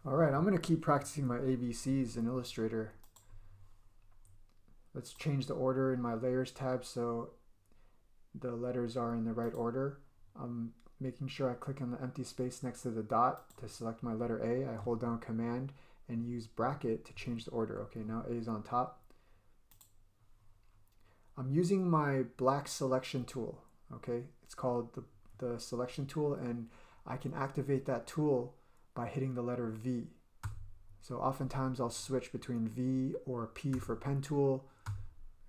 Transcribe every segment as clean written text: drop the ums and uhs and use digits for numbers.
Alright, I'm going to keep practicing my ABCs in Illustrator. Let's change the order in my Layers tab so the letters are in the right order. I'm making sure I click on the empty space next to the dot to select my letter A. I hold down Command and use bracket to change the order. Okay, now A is on top. I'm using my black selection tool. Okay, it's called the selection tool, and I can activate that tool by hitting the letter V. So oftentimes I'll switch between V or P for pen tool,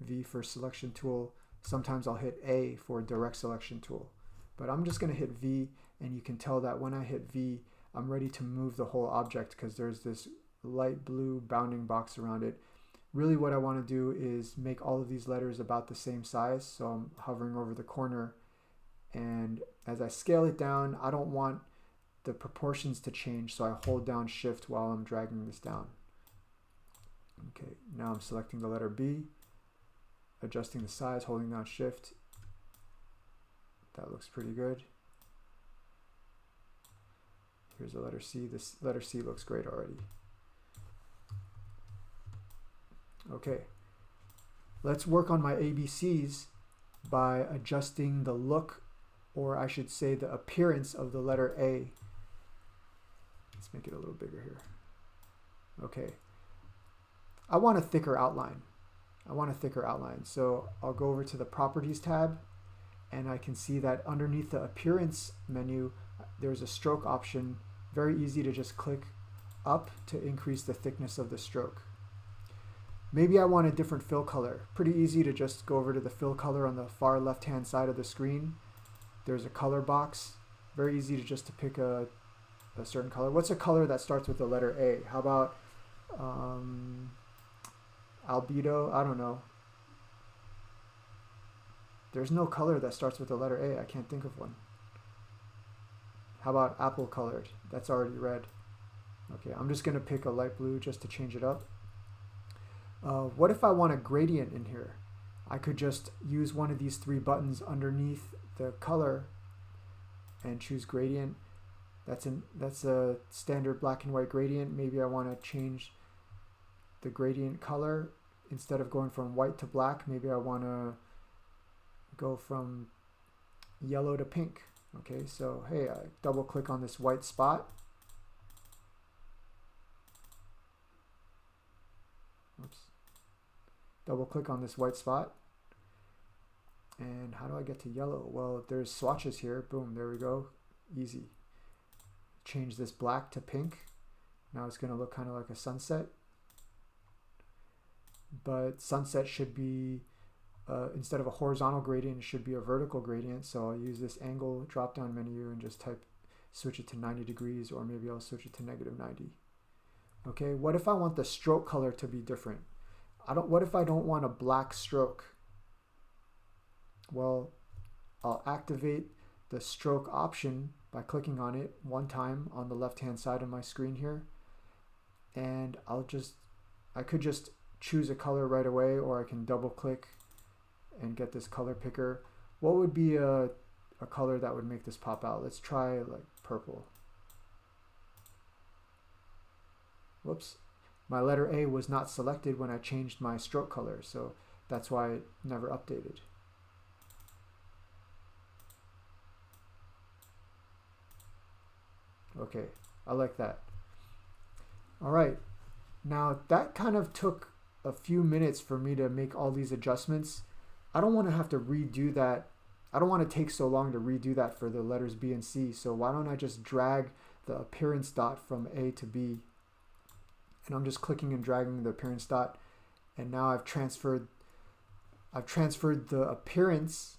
V for selection tool. Sometimes I'll hit A for direct selection tool. But I'm just going to hit V, and you can tell that when I hit V, I'm ready to move the whole object because there's this light blue bounding box around it. Really what I want to do is make all of these letters about the same size. So I'm hovering over the corner, and as I scale it down, I don't want the proportions to change, so I hold down Shift while I'm dragging this down. Okay, now I'm selecting the letter B, adjusting the size, holding down Shift. That looks pretty good. Here's the letter C. This letter C looks great already. Okay, let's work on my ABCs by adjusting the look, or I should say the appearance of the letter A. Let's make it a little bigger here. Okay. I want a thicker outline. So I'll go over to the Properties tab, and I can see that underneath the Appearance menu, there's a stroke option. Very easy to just click up to increase the thickness of the stroke. Maybe I want a different fill color. Pretty easy to just go over to the fill color on the far left-hand side of the screen. There's a color box. Very easy to just pick a certain color. What's a color that starts with the letter A? How about albedo? I don't know. There's no color that starts with the letter A. I can't think of one. How about apple colored? That's already red. Okay, I'm just going to pick a light blue just to change it up. What if I want a gradient in here? I could just use one of these three buttons underneath the color and choose gradient. That's a standard black and white gradient. Maybe I want to change the gradient color. Instead of going from white to black, maybe I want to go from yellow to pink. Okay, so hey, I double click on this white spot. Oops. Double click on this white spot. And how do I get to yellow? Well, there's swatches here. Boom, there we go. Easy. Change this black to pink. Now it's going to look kind of like a sunset. But sunset should be, instead of a horizontal gradient, it should be a vertical gradient. So I'll use this angle drop-down menu and just switch it to 90 degrees, or maybe I'll switch it to -90. Okay, what if I want the stroke color to be different? What if I don't want a black stroke? Well, I'll activate the stroke option by clicking on it one time on the left-hand side of my screen here. And I could just choose a color right away, or I can double click and get this color picker. What would be a color that would make this pop out? Let's try like purple. Whoops. My letter A was not selected when I changed my stroke color, so that's why it never updated. Okay, I like that. All right, now that kind of took a few minutes for me to make all these adjustments. I don't want to have to redo that. I don't want to take so long to redo that for the letters B and C, so why don't I just drag the appearance dot from A to B? And I'm just clicking and dragging the appearance dot, and now I've transferred the appearance.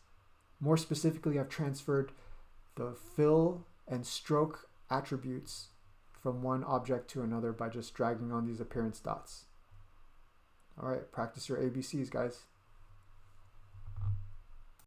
More specifically, I've transferred the fill and stroke attributes from one object to another by just dragging on these appearance dots. All right, practice your ABCs, guys.